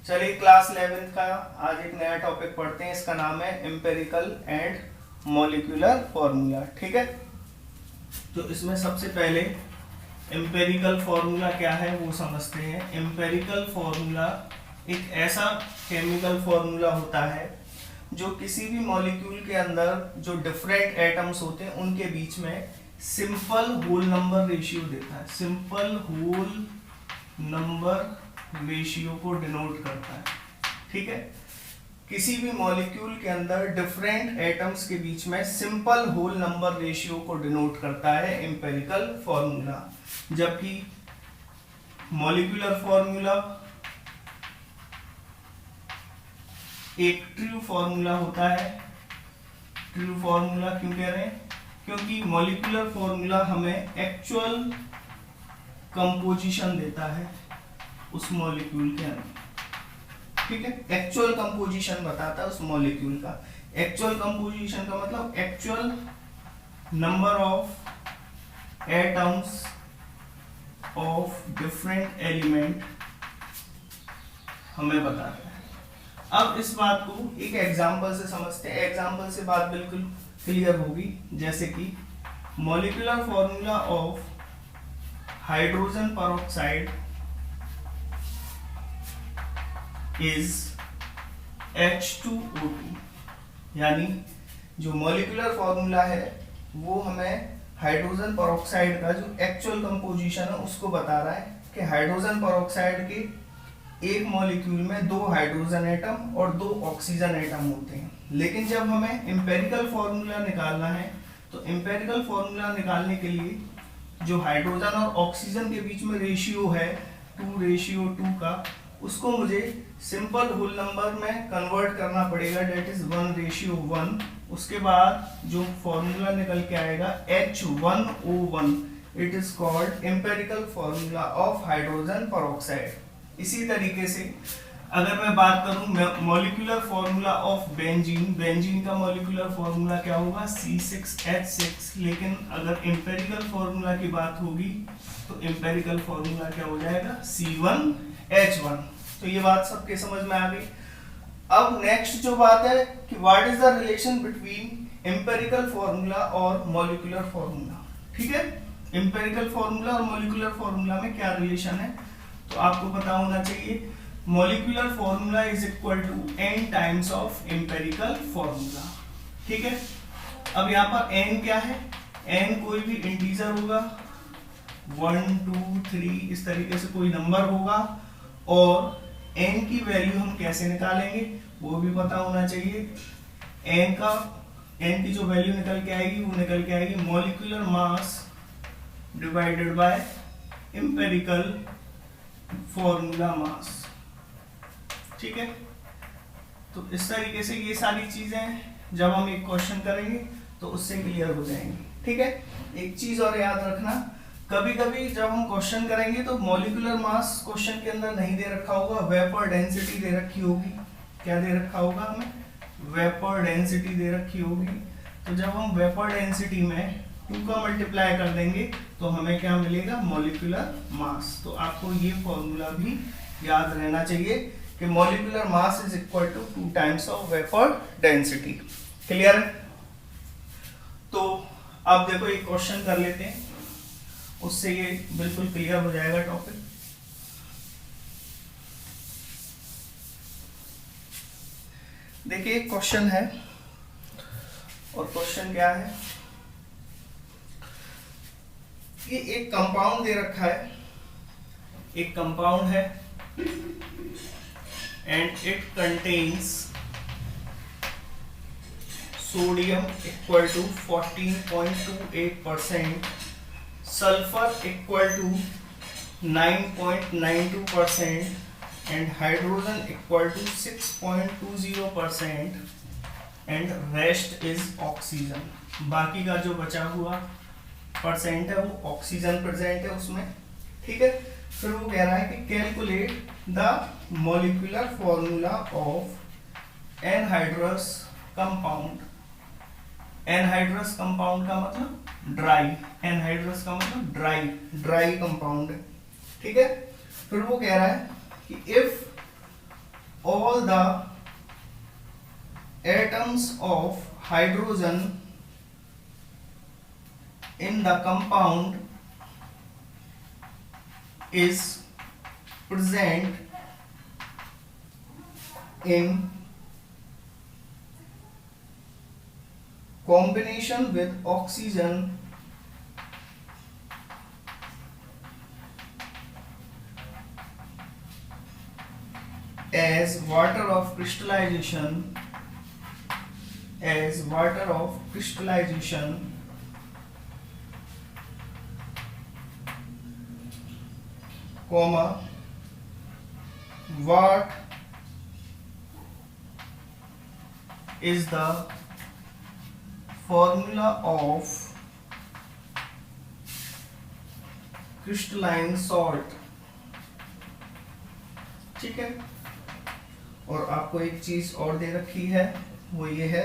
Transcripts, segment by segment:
चलिए क्लास 11 का आज एक नया टॉपिक पढ़ते हैं। इसका नाम है एम्पेरिकल एंड मॉलिक्यूलर फॉर्मूला। ठीक है, तो इसमें सबसे पहले एम्पेरिकल फॉर्मूला क्या है वो समझते हैं। एम्पेरिकल फॉर्मूला एक ऐसा केमिकल फॉर्मूला होता है जो किसी भी मॉलिक्यूल के अंदर जो डिफरेंट एटम्स होते हैं उनके बीच में सिंपल होल नंबर रेशियो देता है। सिंपल होल नंबर रेशियो को डिनोट करता है। ठीक है, किसी भी मॉलिक्यूल के अंदर डिफरेंट एटम्स के बीच में सिंपल होल नंबर रेशियो को डिनोट करता है एम्पेरिकल फॉर्मूला। जबकि मॉलिक्यूलर फॉर्मूला एक ट्रू फॉर्मूला होता है। ट्रू फॉर्मूला क्यों कह रहे हैं? क्योंकि मॉलिक्यूलर फॉर्मूला हमें एक्चुअल कंपोजिशन देता है उस मॉलिक्यूल के अंदर। ठीक है, एक्चुअल कंपोजिशन बताता है उस मॉलिक्यूल का। एक्चुअल कंपोजिशन का मतलब actual number of atoms of different element हमें बताता है। अब इस बात को एक एग्जांपल से समझते हैं। एग्जांपल से बात बिल्कुल क्लियर होगी। जैसे कि molecular formula of hydrogen peroxide is H2O2, यानी जो मॉलिक्यूलर फॉर्मूला है वो हमें हाइड्रोजन पेरोक्साइड का जो एक्चुअल कंपोजिशन है उसको बता रहा है कि हाइड्रोजन पेरोक्साइड के एक मॉलिक्यूल में 2 हाइड्रोजन एटम और 2 ऑक्सीजन एटम होते हैं। लेकिन जब हमें एम्पेरिकल फॉर्मूला निकालना है तो एम्पेरिकल फॉर्मूला निकालने के लिए जो हाइड्रोजन और ऑक्सीजन के बीच में रेशियो है 2:2 का, उसको मुझे सिंपल होल नंबर में कन्वर्ट करना पड़ेगा, डेट इज 1:1। उसके बाद जो फॉर्मूला निकल के आएगा H1O1, it is called empirical formula of hydrogen peroxide. इसी तरीके से अगर मैं बात करूं molecular formula of benzene, benzene का मॉलिक्यूलर फॉर्मूला क्या होगा? C6H6। लेकिन अगर एम्पेरिकल फॉर्मूला की बात होगी तो एम्पेरिकल फॉर्मूला क्या हो जाएगा? C1H1। तो ये बात सबके समझ में आ गई। अब नेक्स्ट जो बात है कि what is the relation between empirical formula और मॉलिक्यूलर फॉर्मूला। ठीक है, एम्पेरिकल फॉर्मूला और मॉलिक्यूलर फॉर्मूला में क्या रिलेशन है तो आपको पता होना चाहिए। Molecular formula is equal to n times of empirical formula. ठीक है, अब यहाँ पर n क्या है? n कोई भी इंटीजर होगा, 1 2 3 इस तरीके से कोई नंबर होगा, और n की वैल्यू हम कैसे निकालेंगे वो भी पता होना चाहिए। n की जो वैल्यू निकल के आएगी वो निकल के आएगी molecular mass divided by empirical formula mass. ठीक है, तो इस तरीके से ये सारी चीजें जब हम एक क्वेश्चन करेंगे तो उससे क्लियर हो जाएंगी। ठीक है, एक चीज और याद रखना, कभी कभी जब हम क्वेश्चन करेंगे तो मॉलिक्यूलर मास क्वेश्चन के अंदर नहीं दे रखा होगा, वेपर डेंसिटी दे रखी होगी। क्या दे रखा होगा हमें? वेपर डेंसिटी दे रखी होगी। तो जब हम वेपर डेंसिटी में 2 का मल्टीप्लाई कर देंगे तो हमें क्या मिलेगा? Molecular mass. तो आपको ये फॉर्मूला भी याद रहना चाहिए कि molecular mass is equal to 2 times of vapour density. Clear है? तो अब देखो एक क्वेश्चन कर लेते हैं, उससे ये बिल्कुल क्लियर हो जाएगा टॉपिक। देखिए एक क्वेश्चन है, और क्वेश्चन क्या है कि एक कंपाउंड दे रखा है, एक कंपाउंड है and it contains sodium equal to 14.28%, sulfur equal to 9.92%, and hydrogen equal to 6.20%, and rest is oxygen। बाकी का जो बचा हुआ परसेंट है वो ऑक्सीजन प्रेजेंट है उसमें। ठीक है, फिर वो कह रहा है कि calculate the molecular formula of anhydrous compound. Anhydrous compound का मतलब ड्राई, एनहाइड्रस का मतलब ड्राई कंपाउंड है। ठीक है, फिर वो कह रहा है कि if all the atoms of hydrogen in the compound is present in combination with oxygen as water of crystallization comma what is the formula of crystalline salt। ठीक है, और आपको एक चीज और दे रखी है, वो ये है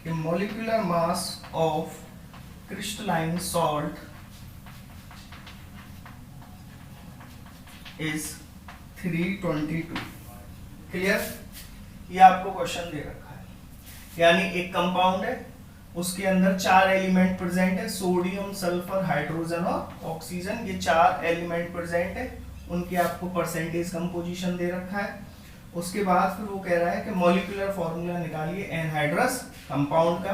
कि molecular mass of crystalline salt is 322। Clear? ये आपको क्वेश्चन दे रखा है, यानी एक कंपाउंड है, उसके अंदर 4 एलिमेंट प्रेजेंट है, सोडियम, सल्फर, हाइड्रोजन और ऑक्सीजन। ये 4 एलिमेंट प्रेजेंट है, उनकी आपको परसेंटेज कंपोजिशन दे रखा है। उसके बाद फिर वो कह रहा है कि मॉलिक्यूलर फॉर्मूला निकालिए एनहाइड्रस कंपाउंड का।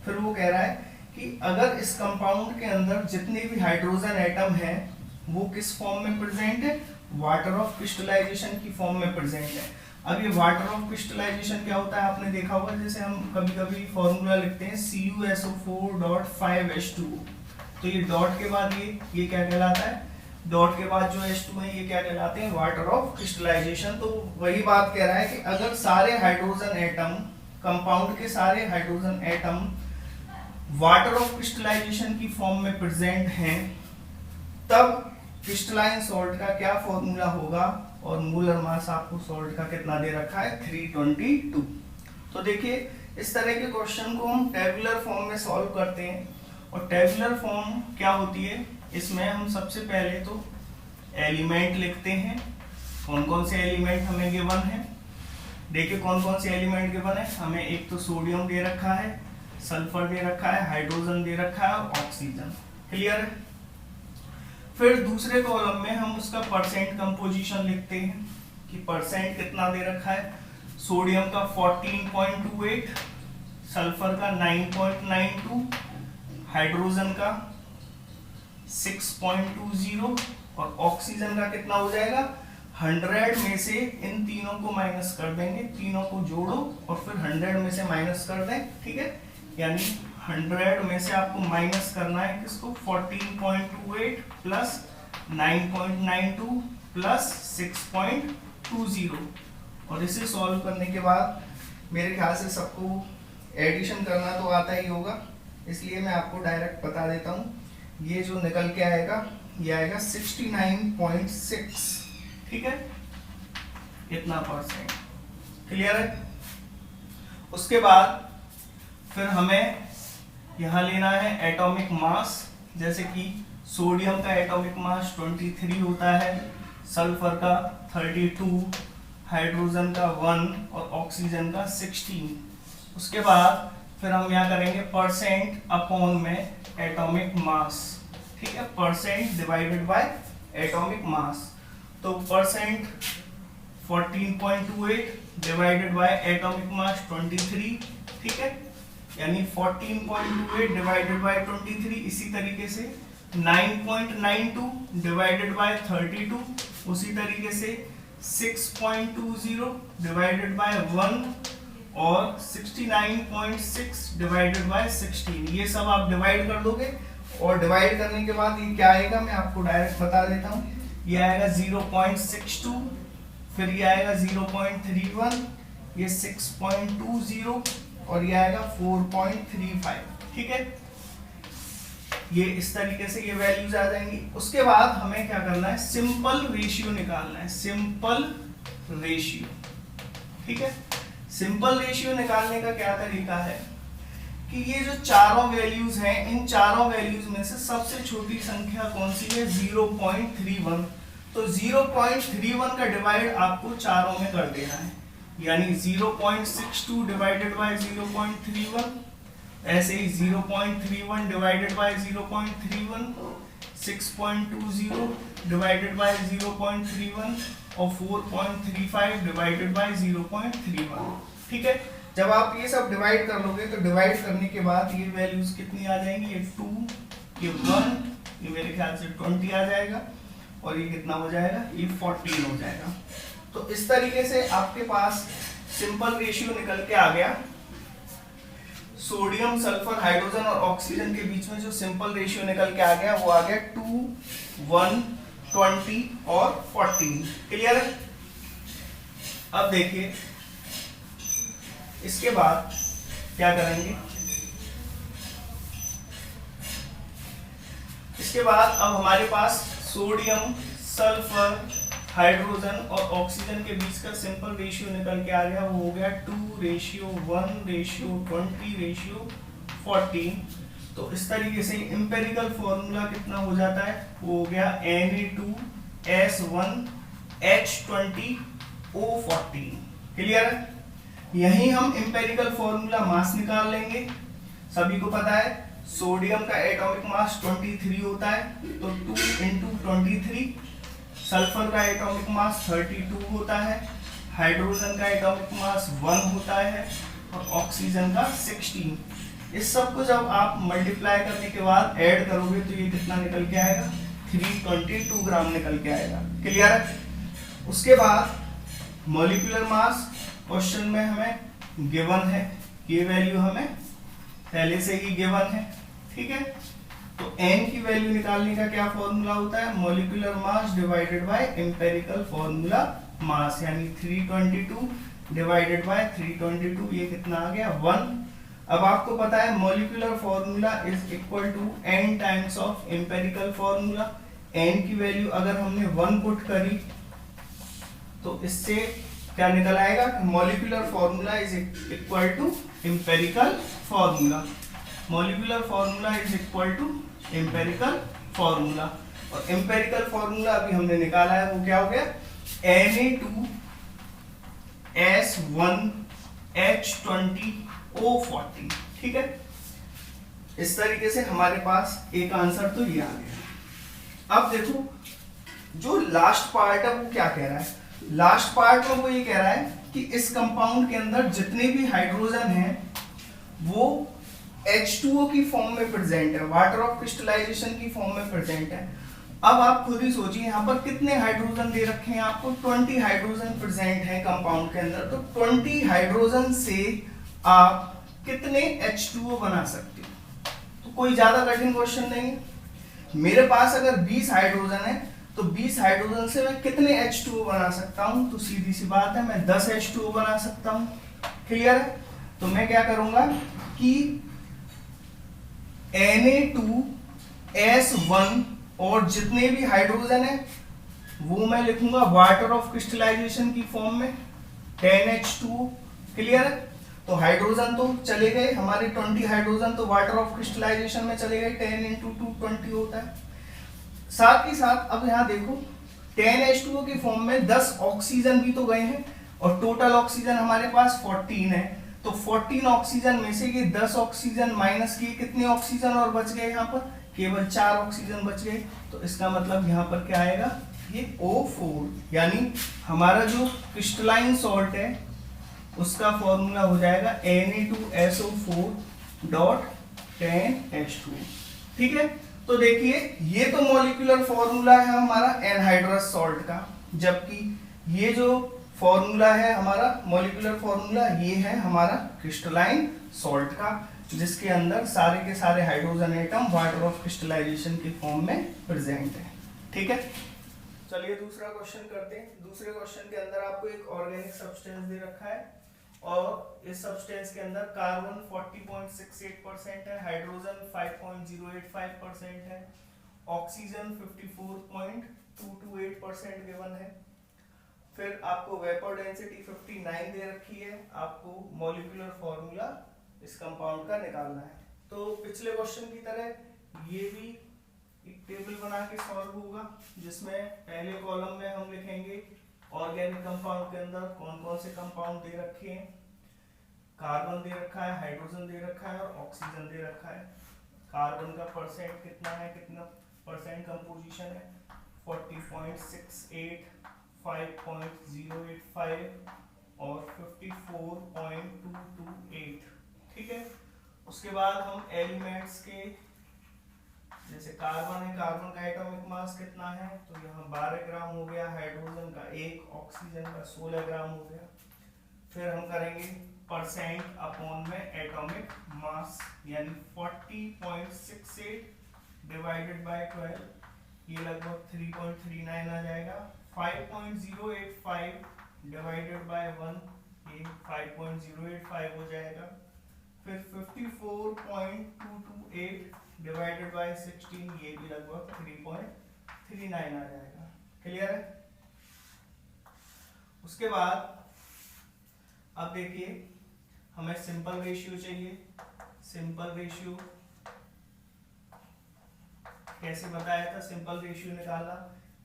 फिर वो कह रहा है कि अगर इस कंपाउंड के अंदर जितने भी हाइड्रोजन एटम हैं वो किस फॉर्म में प्रेजेंट है, वाटर ऑफ क्रिस्टलाइजेशन की फॉर्म में प्रेजेंट है। अब ये वाटर ऑफ क्रिस्टलाइजेशन क्या होता है, आपने देखा होगा, जैसे हम कभी कभी फॉर्मूला लिखते हैं CuSO4.5H2O, तो ये डॉट के बाद ये क्या कहलाता है, डॉट के बाद जो H2 है ये क्या कहलाते हैं, वाटर ऑफ क्रिस्टलाइजेशन। तो वही बात कह रहा है कि अगर सारे हाइड्रोजन एटम, कंपाउंड के सारे hydrogen atom water of crystallization की फॉर्म में प्रेजेंट हैं, तब क्रिस्टलाइन सॉल्ट का क्या फॉर्मूला होगा, और मोलर मास आपको सॉल्ट का कितना दे रखा है, 322। तो देखिए इस तरह के क्वेश्चन को हम टेबुलर फॉर्म में सॉल्व करते हैं। और टेबुलर फॉर्म क्या होती है, इसमें हम सबसे पहले तो एलिमेंट लिखते हैं, कौन कौन से एलिमेंट हमें गिवन है। देखिए कौन कौन से एलिमेंट गिवन है, हमें एक तो सोडियम दे रखा है, सल्फर दे रखा है, हाइड्रोजन दे रखा है और ऑक्सीजन। क्लियर है? फिर दूसरे कॉलम में हम उसका परसेंट कंपोजिशन लिखते हैं कि परसेंट कितना दे रखा है, सोडियम का 14.28, सल्फर का 9.92, हाइड्रोजन का 6.20 और ऑक्सीजन का कितना हो जाएगा, 100 में से इन तीनों को माइनस कर देंगे, तीनों को जोड़ो और फिर 100 में से माइनस कर दें। ठीक है, यानी 100 में से आपको माइनस करना है किसको, 14.28 प्लस 9.92 प्लस 6.20, और इसे सॉल्व करने के बाद मेरे ख्याल से सबको एडिशन करना तो आता ही होगा, इसलिए मैं आपको डायरेक्ट बता देता हूँ। ये जो निकल के आएगा ये आएगा 69.6। ठीक है, इतना परसेंट। क्लियर है? उसके बाद फिर हमें यहाँ लेना है एटॉमिक मास, जैसे कि सोडियम का एटॉमिक मास 23 होता है, सल्फर का 32, हाइड्रोजन का 1 और ऑक्सीजन का 16। उसके बाद फिर हम यहाँ करेंगे परसेंट अपॉन में एटॉमिक मास। ठीक है, percent divided by atomic mass. तो percent 14.28 divided by atomic mass 23। ठीक है, यानी 14.28 डिवाइडेड बाय 23। इसी तरीके से 9.92 डिवाइडेड बाय 32, उसी तरीके से 6.20 डिवाइडेड बाय 1 और 69.6 डिवाइडेड बाय 16। ये सब आप डिवाइड कर दोगे और डिवाइड करने के बाद ये क्या आएगा मैं आपको डायरेक्ट बता देता हूँ। ये आएगा 0.62, फिर ये आएगा 0.31, ये 6.20 और ये आएगा 4.35। ठीक है, ये इस तरीके से ये वैल्यूज आ जाएंगी। उसके बाद हमें क्या करना है, सिंपल रेशियो निकालना है, सिंपल रेशियो। ठीक है, सिंपल रेशियो निकालने का क्या तरीका है कि ये जो चारों वैल्यूज हैं, इन चारों वैल्यूज में से सबसे छोटी संख्या कौन सी है, 0.31। तो 0.31 का डिवाइड आपको चारों में कर देना है। यानी 0.62 डिवाइडेड बाय 0.31, ऐसे ही 0.31 डिवाइडेड बाय 0.31, 6.20 डिवाइडेड बाय 0.31 और 4.35 डिवाइडेड बाय 0.31। ठीक है, जब आप ये सब डिवाइड कर लोगे तो डिवाइड करने के बाद ये वैल्यूज कितनी आ जाएंगी, ये 2, ये 1, ये मेरे ख्याल से 20 आ जाएगा और ये कितना हो जाएगा, ये 14 हो जाएगा। तो इस तरीके से आपके पास सिंपल रेशियो निकल के आ गया। सोडियम, सल्फर, हाइड्रोजन और ऑक्सीजन के बीच में जो सिंपल रेशियो निकल के आ गया वो आ गया 2, 1, 20 और 14। क्लियर है? अब देखिए इसके बाद क्या करेंगे, इसके बाद अब हमारे पास सोडियम, सल्फर, हाइड्रोजन और ऑक्सीजन के बीच का सिंपल रेशियो निकल के आ गया, वो हो गया 2:1:20:14। तो इस तरीके से इंपेरिकल फॉर्मूला कितना हो जाता है, वो हो गया Na2S1H20O14। क्लियर है? यही हम इंपेरिकल फॉर्मूला मास निकाल लेंगे। सभी को पता है सोडियम का एटॉमिक मास 23 होता है, तो 2 × 23। सल्फर का एटॉमिक मास 32 होता है, हाइड्रोजन का एटॉमिक मास 1 होता है और ऑक्सीजन का 16। इस सब को जब आप मल्टीप्लाई करने के बाद ऐड करोगे तो ये कितना निकल के आएगा, 322 ग्राम निकल के आएगा। क्लियर है? उसके बाद मॉलिक्यूलर मास क्वेश्चन में हमें गिवन है, ये वैल्यू हमें पहले से ही गिवन है। ठीक है, तो n की वैल्यू निकालने का क्या फॉर्मूला होता है, molecular mass divided by empirical formula मास, यानी 322 डिवाइडेड बाय 322, ये कितना आ गया, 1। अब आपको पता है molecular formula is equal to n times of empirical formula. n की वैल्यू अगर हमने 1 पुट करी तो इससे क्या निकल आएगा, molecular formula is equal to empirical formula. Molecular formula is equal to empirical formula, और एम्पिरिकल फॉर्मूला अभी हमने निकाला है, वो क्या हो गया, Na2S1H20O14। ठीक है, इस तरीके से हमारे पास एक आंसर तो ये आ गया। अब देखो जो लास्ट पार्ट है वो क्या कह रहा है, लास्ट पार्ट में वो ये कह रहा है कि इस कंपाउंड के अंदर जितने भी हाइड्रोजन हैं वो H2O की फॉर्म में प्रेजेंट है, वाटर ऑफ क्रिस्टलाइजेशन की फॉर्म में प्रेजेंट है। अब आप खुद ही सोचिए यहाँ पर कितने हाइड्रोजन दे रखे हैं आपको, 20 हाइड्रोजन प्रेजेंट है कंपाउंड के अंदर। तो 20 हाइड्रोजन से आप कितने H2O बना सकते हो, तो कोई ज्यादा कठिन क्वेश्चन नहीं है। मेरे पास अगर 20 हाइड्रोजन है तो 20 हाइड्रोजन से मैं कितने H2O बना सकता हूं, तो सीधी सी बात है मैं 10 H2O बना सकता हूं। क्लियर है? तो मैं क्या करूंगा कि Na2S1 और जितने भी हाइड्रोजन है वो मैं लिखूंगा वाटर ऑफ क्रिस्टलाइजेशन की फॉर्म में 10H2O। क्लियर है? तो हाइड्रोजन तो चले गए हमारे, 20 हाइड्रोजन तो वाटर ऑफ क्रिस्टलाइजेशन में चले गए, 10 × 2 20 होता है। साथ ही साथ अब यहाँ देखो 10H2O की फॉर्म में 10 ऑक्सीजन भी तो गए हैं और टोटल ऑक्सीजन हमारे पास 14 है। तो 14 ऑक्सीजन में से ये 10 ऑक्सीजन माइनस किए, कितने ऑक्सीजन और बच गए, यहाँ पर केवल 4 ऑक्सीजन बच गए। तो इसका मतलब यहाँ पर क्या आएगा, ये O4, यानी हमारा जो क्रिस्टलाइन सॉल्ट है उसका फॉर्मूला हो जाएगा Na2SO4.10H2। ठीक है, तो देखिए ये तो मॉलिक्यूलर फॉर्मूला है हमारा एनहाइड्रस सॉल्ट का, जबकि ये जो फॉर्मूला है हमारा मॉलिक्यूलर फॉर्मूला ये है हमारा क्रिस्टलाइन सॉल्ट का, जिसके अंदर सारे के सारे hydrogen atom water of crystallization की फॉर्म में प्रेजेंट है। ठीक है, चलिए दूसरा क्वेश्चन करते हैं। दूसरे क्वेश्चन के अंदर आपको एक ऑर्गेनिक सब्सटेंस दे रखा है और इस सब्सटेंस के अंदर कार्बन 40.68% है, हाइड्रोजन 5.085% है, ऑक्सीजन 54.228% गिवन है। फिर आपको वेपर डेंसिटी 59 दे रखी है, आपको मॉलिक्यूलर फॉर्मूला इस कंपाउंड का निकालना है। तो पिछले क्वेश्चन की तरह ये भी एक टेबल बना के सॉल्व होगा, जिसमें पहले कॉलम में हम लिखेंगे ऑर्गेनिक कंपाउंड के अंदर कौन कौन से कंपाउंड दे रखे हैं, कार्बन दे रखा है, हाइड्रोजन दे रखा है और ऑक्सीजन दे रखा है। कार्बन का परसेंट कितना है, कितना परसेंट कंपोजिशन है, 40.68, 5.085 और 54.228। ठीक है। उसके बाद हम एलिमेंट्स के, जैसे कार्बन है, कार्बन का एटॉमिक मास कितना है, तो यहाँ 12 ग्राम हो गया, हाइड्रोजन का 1, ऑक्सीजन का 16 ग्राम हो गया। फिर हम करेंगे परसेंट अपॉन में एटॉमिक मास, यानी 40.68 डिवाइडेड बाय 12, ये लगभग 3.39 आ जाएगा। 5.085 डिवाइडेड बाय 1, ये 5.085 हो जाएगा। फिर 54.228 डिवाइडेड बाय 16, ये भी लगभग 3.39 आ जाएगा। क्लियर है। उसके बाद अब देखिए, हमें सिंपल रेशियो चाहिए। सिंपल रेशियो कैसे बताया था, सिंपल रेशियो निकाला,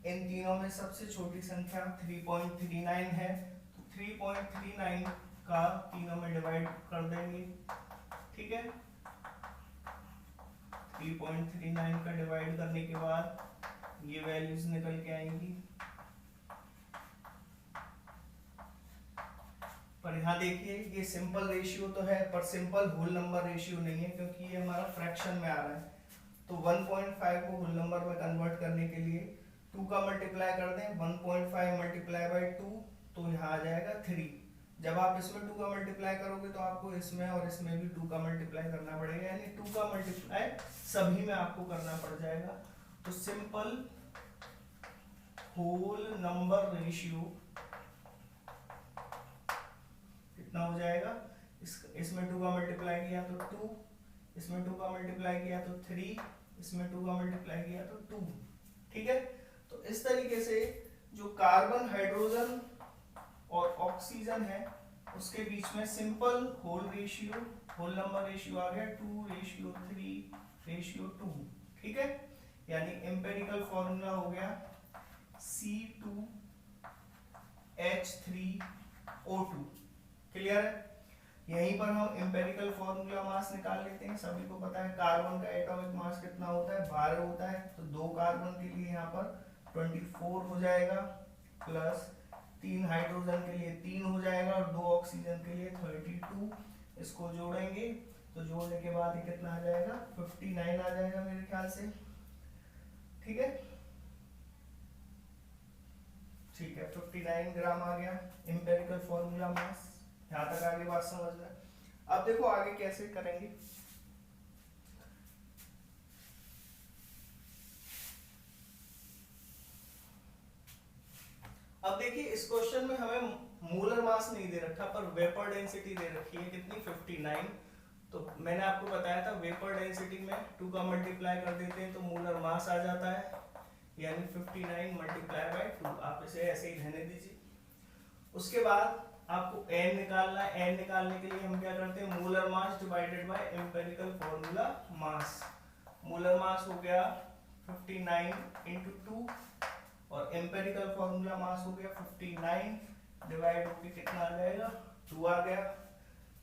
इन तीनों में सबसे छोटी संख्या 3.39 है, तो 3.39 का तीनों में डिवाइड कर देंगे। ठीक है। 3.39 का डिवाइड करने के बाद ये वैल्यूज निकल के आएंगी। पर यहाँ देखिए, ये सिंपल रेशियो तो है पर सिंपल होल नंबर रेशियो नहीं है, क्योंकि ये हमारा फ्रैक्शन में आ रहा है। तो 1.5 को होल नंबर में कन्वर्ट करने के लिए 2 का मल्टीप्लाई कर दें, 1.5 मल्टीप्लाई बाई 2, तो यहाँ आ जाएगा 3। जब आप इसमें 2 का मल्टीप्लाई करोगे तो आपको इसमें और इसमें भी 2 का मल्टीप्लाई करना पड़ेगा, यानी 2 का मल्टीप्लाई सभी में आपको करना पड़ जाएगा। तो सिंपल होल नंबर रेशियो कितना हो जाएगा, इसमें 2 का मल्टीप्लाई किया तो 2, इसमें 2 का मल्टीप्लाई किया तो 3, इसमें 2 का मल्टीप्लाई किया तो 2। ठीक है। तो इस तरीके से जो कार्बन, हाइड्रोजन और ऑक्सीजन है उसके बीच में simple whole ratio, whole number ratio आ गया 2:3:2। ठीक है। यानी एम्पिरिकल फॉर्मूला हो गया C2H3O2। क्लियर है। यहीं पर हम एम्पिरिकल फॉर्मूला मास निकाल लेते हैं। सभी को पता है कार्बन का एटॉमिक मास कितना होता है, 12 होता है, तो 2 कार्बन के लिए यहाँ पर 24 हो जाएगा, प्लस 3 हाइड्रोजन के लिए 3 हो जाएगा और 2 ऑक्सीजन के लिए 32। इसको जोड़ेंगे तो जोड़ने के बाद ये कितना आ जाएगा, 59 आ जाएगा मेरे ख्याल से। ठीक है। ठीक है, 59 ग्राम आ गया एम्पिरिकल फॉर्मूला मास। यहां तक आगे बात समझ में। अब देखो आगे कैसे करेंगे। अब देखिए, इस क्वेश्चन में हमें मोलर मास नहीं दे रखा पर वेपर डेंसिटी दे रखी है, कितनी, 59। तो मैंने आपको बताया था वेपर डेंसिटी में 2 का मल्टीप्लाई कर देते हैं तो मोलर मास आ जाता है, यानी 59 मल्टीप्लाई बाय 2। आप इसे ऐसे ही रहने दीजिए। उसके बाद आपको n निकालना है। n निकालने के लिए हम क्या करते हैं, molar mass divided by empirical formula mass. Molar mass हो गया 59 × 2 और एम्पिरिकल फॉर्मूला मास हो गया 59 डिवाइड होके कितना आ जाएगा, 2 आ गया।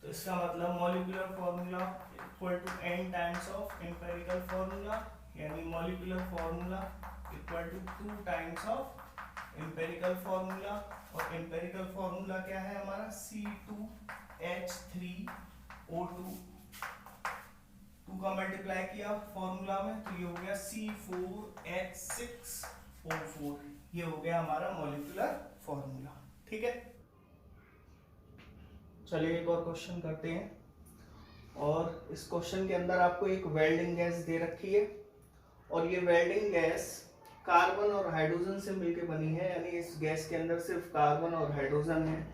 तो इसका मतलब molecular formula equal to n times of empirical formula, यानी molecular formula equal to 2 times of empirical formula. और एम्पिरिकल फॉर्मूला क्या है हमारा, C2H3O2। 2 का मल्टीप्लाई किया फॉर्मूला में तो ये हो गया C4H6O4। ये हो गया हमारा मॉलिक्यूलर फॉर्मूला। ठीक है। चलिए एक और क्वेश्चन करते हैं। और इस क्वेश्चन के अंदर आपको एक वेल्डिंग गैस दे रखी है और ये वेल्डिंग गैस कार्बन और हाइड्रोजन से मिलकर बनी है, यानी इस गैस के अंदर सिर्फ कार्बन और हाइड्रोजन है।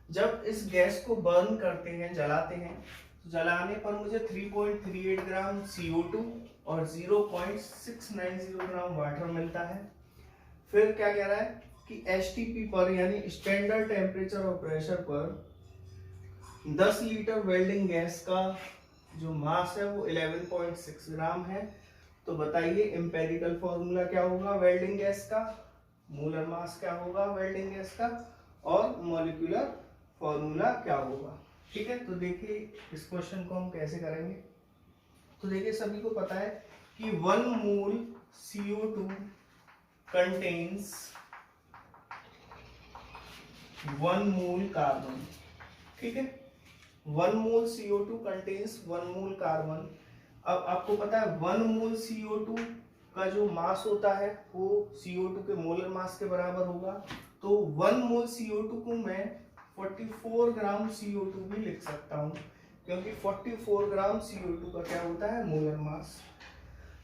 जब इस गैस को बर्न करते हैं, जलाते हैं, तो जलाने पर मुझे 3.38 ग्राम CO2 और 0.690 ग्राम वाटर मिलता है। फिर क्या कह रहा है कि STP पर, यानी स्टैंडर्ड टेम्परेचर और प्रेशर पर 10 लीटर वेल्डिंग गैस का जो मास है वो 11.6 ग्राम है। तो बताइए एम्पिरिकल फॉर्मूला क्या होगा वेल्डिंग गैस का। मोलर मास क्या होगा वेल्डिंग गैस का, और मॉलिक्यूलर फॉर्मूला क्या होगा। ठीक है, तो देखिए इस क्वेश्चन को हम कैसे करेंगे। तो देखिए सभी को पता है कि 1 मोल CO2 कंटेन्स 1 मोल कार्बन। ठीक है, 1 मोल CO2 कंटेन्स 1 मोल कार्बन। अब आपको पता है 1 मोल CO2 का जो मास होता है वो CO2 के मोलर मास के बराबर होगा। तो 1 मोल CO2 को मैं 44 ग्राम CO2 भी लिख सकता हूँ, क्योंकि 44 ग्राम CO2 का क्या होता है मोलर मास।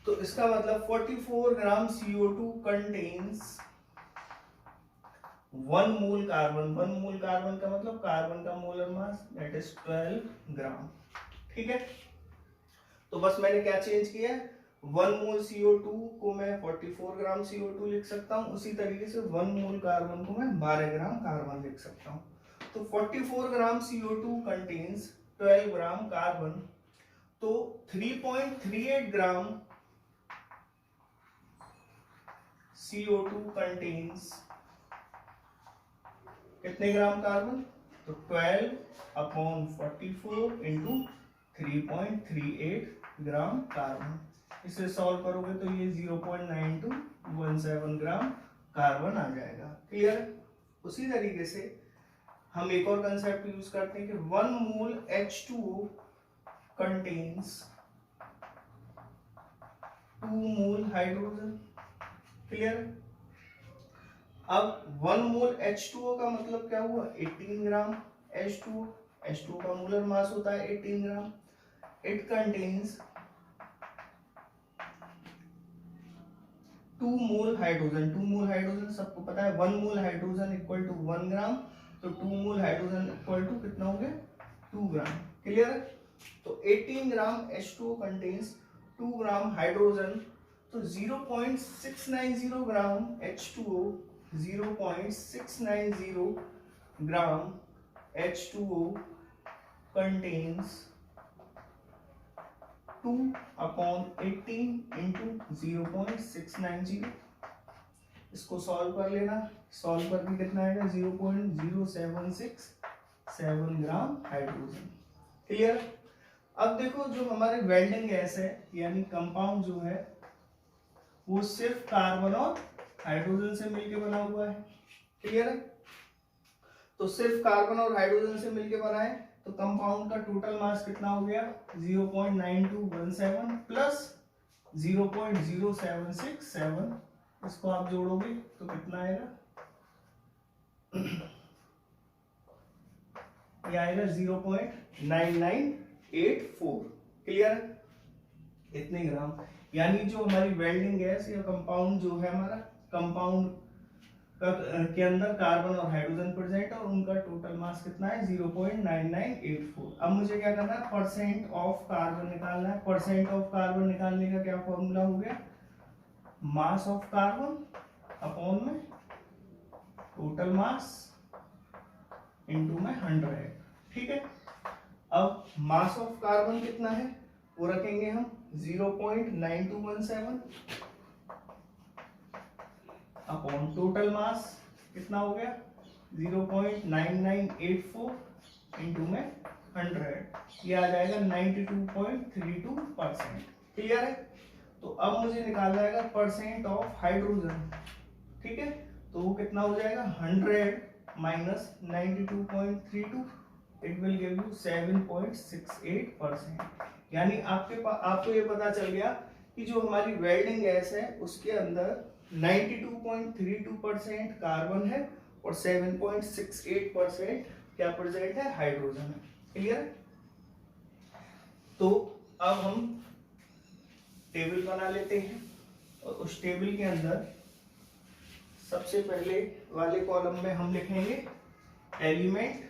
तो इसका मतलब 44 ग्राम CO2 contains 1 mole carbon. 1 mole carbon का मतलब कार्बन का मोलर मास दैट इज 12 ग्राम। ठीक है, तो बस मैंने क्या चेंज किया है, 1 मोल CO2 को मैं 44 ग्राम CO2 लिख सकता हूं, उसी तरीके से 1 मोल कार्बन को मैं 12 ग्राम कार्बन लिख सकता हूं। तो 44 ग्राम CO2 कंटेन्स 12 ग्राम कार्बन, तो 3.38 ग्राम CO2 कंटेन्स कितने ग्राम कार्बन, तो 12 अपॉन 44 इंटू 3.38 ग्राम कार्बन। इसे सॉल्व करोगे तो ये 0.9217 ग्राम कार्बन आ जाएगा। क्लियर। उसी तरीके से हम एक और कंसेप्ट यूज करते हैं कि 1 मोल H2O contains 2 mole hydrogen. Clear. अब 1 मोल H2O का मतलब क्या हुआ, 18 ग्राम H2O। H2O का मोलर मास होता है 18 gram. It contains 2 mole hydrogen. 2 mole hydrogen सबको पता है 1 mole hydrogen equal to 1 gram, तो 2 मोल हाइड्रोजन इक्वल टू कितना हो गया, 2 ग्राम। क्लियर। तो 18 ग्राम H2O कंटेन्स 2 ग्राम हाइड्रोजन, तो 0.690 ग्राम H2O, 0.690 ग्राम H2O contains 2 upon 18 into 0.690। इसको सॉल्व कर लेना, सॉल्व करके कितना आएगा 0.0767 ग्राम हाइड्रोजन। क्लियर। अब देखो जो हमारे वेल्डिंग गैस है यानी कंपाउंड जो है वो सिर्फ कार्बन और हाइड्रोजन से मिलकर बना हुआ है। क्लियर है। तो सिर्फ कार्बन और हाइड्रोजन से मिलकर बना है, तो कंपाउंड का टोटल मास कितना हो गया 0.9217 प्लस 0.0767। इसको आप जोड़ोगे तो कितना आएगा, ये आएगा 0.9984। क्लियर। इतने ग्राम, यानी जो हमारी वेल्डिंग गैस या कंपाउंड जो है हमारा कंपाउंड के अंदर कार्बन और हाइड्रोजन प्रेजेंट है और उनका टोटल मास कितना है 0.9984। अब मुझे क्या करना है, परसेंट ऑफ कार्बन निकालना है। परसेंट ऑफ कार्बन निकालने का क्या फॉर्मूला हो गया, मास ऑफ कार्बन अपॉन में टोटल मास इनटू में 100। ठीक है। अब मास ऑफ कार्बन कितना है वो रखेंगे हम 0.9217 अपॉन टोटल मास कितना हो गया 0.9984 इंटू में 100, ये आ जाएगा 92.32%। क्लियर है। तो अब मुझे निकालना है परसेंट ऑफ हाइड्रोजन। ठीक है, तो वो कितना हो जाएगा 100 minus 92.32, it will give you 7.68%। यानी आपको ये पता चल गया कि जो हमारी वेल्डिंग गैस है उसके अंदर 92.32% कार्बन है और 7.68% क्या प्रेजेंट है, हाइड्रोजन है। क्लियर। तो अब हम टेबल बना लेते हैं और उस टेबल के अंदर सबसे पहले वाले कॉलम में हम लिखेंगे एलिमेंट।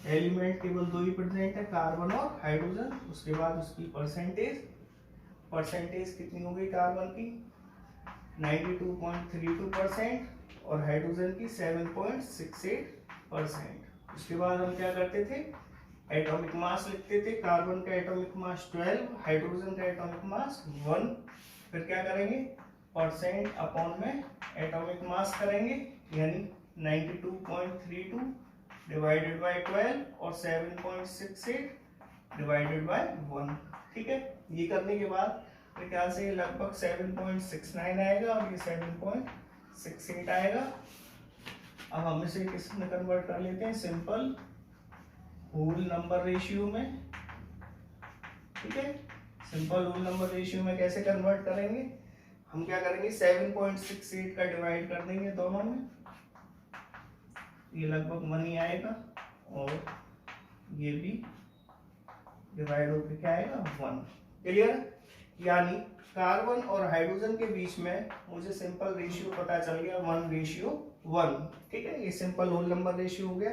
एलिमेंट केवल दो ही प्रेजेंट है, कार्बन और हाइड्रोजन। उसके बाद उसकी परसेंटेज, परसेंटेज कितनी हो गई कार्बन की 92.32% और हाइड्रोजन की 7.68%। उसके बाद हम क्या करते थे, एटॉमिक मास लिखते थे। कार्बन का एटॉमिक मास 12, हाइड्रोजन का एटॉमिक मास 1। फिर क्या करेंगे, परसेंट अपॉन में एटॉमिक मास करेंगे, यानी 92.32 डिवाइडेड बाय 12 और 7.68 डिवाइडेड बाय 1। ठीक है, ये करने के बाद मेरे ख्याल से लगभग 7.69 आएगा और ये 7.68 आएगा। अब हम इसे किस में कन्वर्ट कर लेते हैं, सिंपल होल नंबर रेशियो में। ठीक है, सिंपल होल नंबर रेशियो में कैसे कन्वर्ट करेंगे, हम क्या करेंगे 7.68 का डिवाइड कर देंगे दोनों में, ये लगभग 1 ही आएगा और ये भी डिवाइड होकर क्या आएगा 1। क्लियर, यानी कार्बन और हाइड्रोजन के बीच में मुझे सिंपल रेशियो पता चल गया 1:1। ठीक है, ये सिंपल होल नंबर रेशियो हो गया।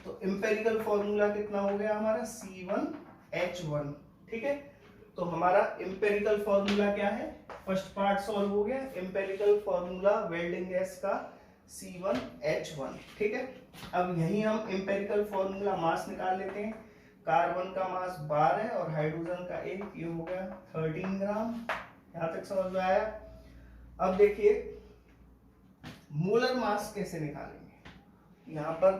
तो एम्पिरिकल फॉर्मूला कितना हो गया हमारा C1H1। ठीक है, तो हमारा एम्पिरिकल फॉर्मूला क्या है, फर्स्ट पार्ट सॉल्व हो गया। एम्पिरिकल फॉर्मूला वेल्डिंग गैस का C1H1। ठीक है, अब यही हम एम्पिरिकल फॉर्मूला मास निकाल लेते हैं। कार्बन का मास 12 है और हाइड्रोजन का 1, ये हो गया 13 ग्राम। यहां तक समझ में आया। अब देखिए मोलर मास कैसे निकालेंगे, यहां पर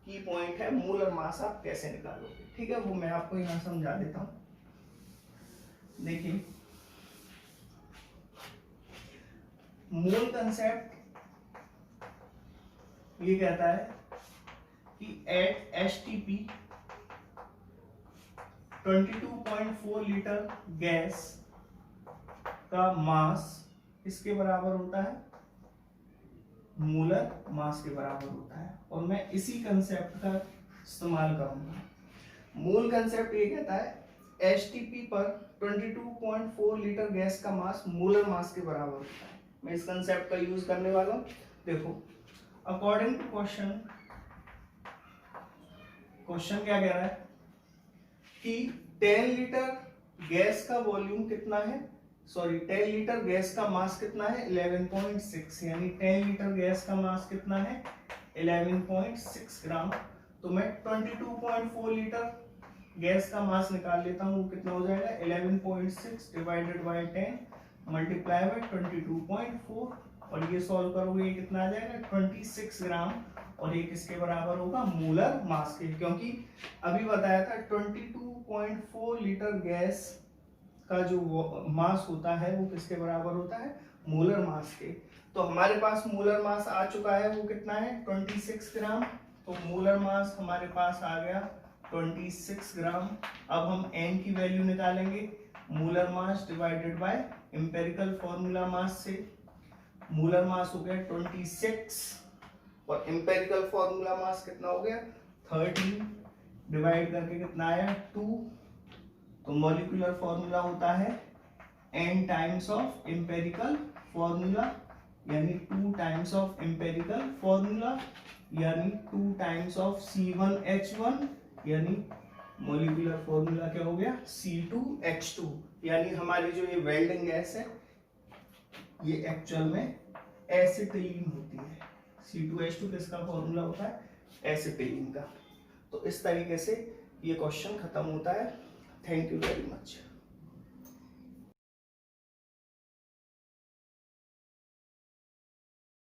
की पॉइंट है मोलर मास आप कैसे निकालोगे। ठीक है, वो मैं आपको यहां समझा देता हूं। देखिए मोल कंसेप्ट ये कहता है कि एट एचटीपी 22.4 लीटर गैस का मास इसके बराबर होता है, मोलर मास के बराबर होता है। और मैं इसी कंसेप्ट का इस्तेमाल करूंगा। मोल कंसेप्ट ये कहता है एचटीपी पर 22.4 लीटर गैस का मास मोलर मास के बराबर होता है। मैं इस कंसेप्ट का यूज करने वाला हूं। देखो अकॉर्डिंग टू क्वेश्चन क्या कह रहा है कि 10 लीटर गैस का वॉल्यूम कितना है, 10 लीटर गैस का मास कितना है 11.6, यानी 10 लीटर गैस का मास कितना है 11.6 ग्राम। तो मैं 22.4 लीटर गैस का मास निकाल लेता हूँ, कितना हो जाएगा 11.6 डिवाइडेड बाय 10 मल्टीप्लाई बाय 22.4 और ये सॉल्व करोगे ये कितना आ जाएगा 26 ग्राम। और ये किसके बराबर होगा, मोलर मास के, क्योंकि अभी बताया था 22.4 लीटर गैस का जो मास होता है वो किसके बराबर होता है, मोलर मास के। तो हमारे पास मोलर मास आ चुका है, वो कितना है 26 ग्राम। तो मोलर मास हमारे पास आ गया 26 ग्राम। अब हम n की वैल्यू निकालेंगे, molar mass divided by empirical formula mass से। मोलर मास हो गया 26 और एम्पिरिकल फॉर्मूला मास कितना हो गया 13 डिवाइड करके कितना आया 2। तो मॉलिक्यूलर फॉर्मूला होता है n times of empirical formula, यानी 2 टाइम्स ऑफ एम्पिरिकल फॉर्मूला, यानी 2 टाइम्स ऑफ C1H1, यानी मॉलिक्यूलर फॉर्मूला क्या हो गया C2H2। यानी हमारी जो ये वेल्डिंग गैस है ये एक्चुअल में एसिटिलीन होती है। C2H2 किसका फॉर्मूला होता है एसिटिलीन का। तो इस तरीके से ये क्वेश्चन खत्म होता है। Thank you very much.